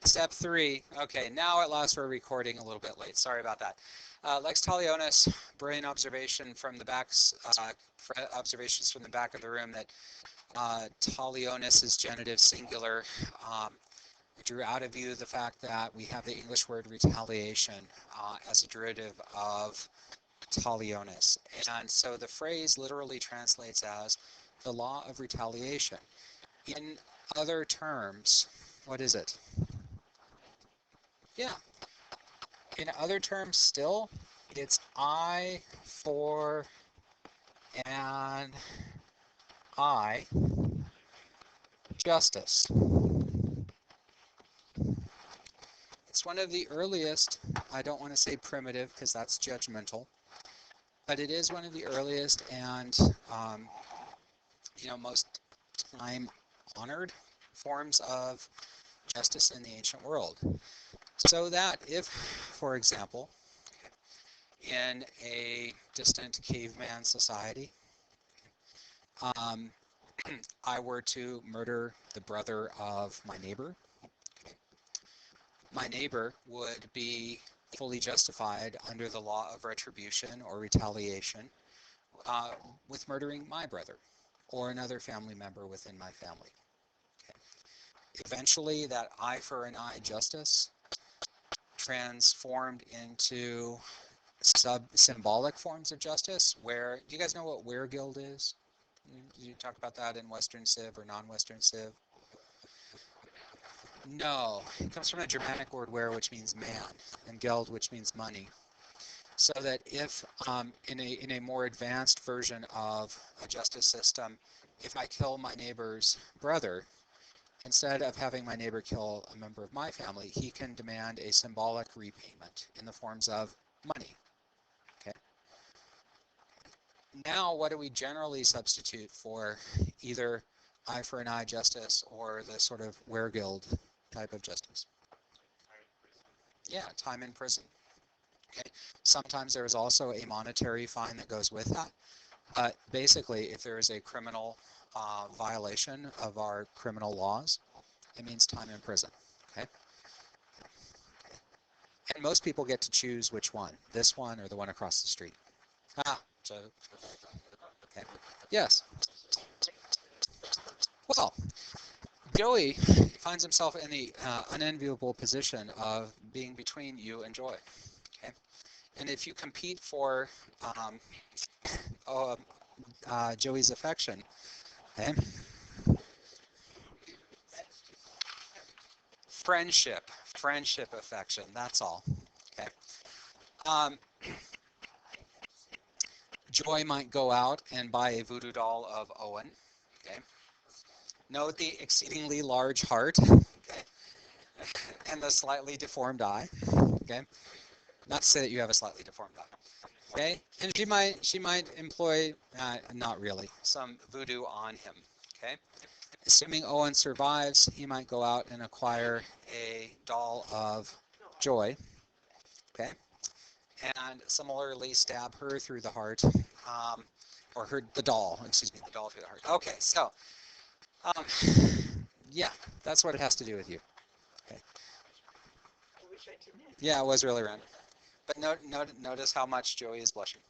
Step 3. Okay, now at last we're recording a little bit late. Sorry about that. Lex talionis, brilliant observation from the observations from the back of the room that talionis is genitive singular. Drew out of view the fact that we have the English word retaliation as a derivative of talionis. And so the phrase literally translates as the law of retaliation. In other terms, what is it? Yeah. In other terms still, it's I for an I justice. It's one of the earliest, I don't want to say primitive because that's judgmental, but it is one of the earliest and most time honored forms of justice in the ancient world. So that if, for example, in a distant caveman society, I were to murder the brother of my neighbor would be fully justified under the law of retribution or retaliation with murdering my brother or another family member within my family. Okay. Eventually, that eye for an eye justice transformed into symbolic forms of justice where, do you guys know what weregild is? Did you talk about that in Western Civ or non-Western Civ? No, it comes from the Germanic word were, which means man, and geld, which means money. So that if in a more advanced version of a justice system, if I kill my neighbor's brother, instead of having my neighbor kill a member of my family, he can demand a symbolic repayment in the forms of money. Okay. Now, what do we generally substitute for either eye for an eye justice or the sort of weregild type of justice? Yeah, time in prison. Okay. Sometimes there is also a monetary fine that goes with that. But basically, if there is a criminal violation of our criminal laws, it means time in prison. Okay. And most people get to choose which one, this one or the one across the street. So, okay. Yes. Well, Joey finds himself in the unenviable position of being between you and Joy. Okay. And if you compete for Joey's affection, okay, friendship, affection, that's all. Okay. Joy might go out and buy a voodoo doll of Owen. Okay. Note the exceedingly large heart, okay, and the slightly deformed eye. Okay. Not to say that you have a slightly deformed eye. Okay. And she might employ, not really, some voodoo on him. Okay. Assuming Owen survives, he might go out and acquire a doll of Joy. Okay. And similarly stab her through the heart, or the doll through the heart. Okay, so, yeah, that's what it has to do with you. Okay. Yeah, it was really random. But notice how much Joey is blushing.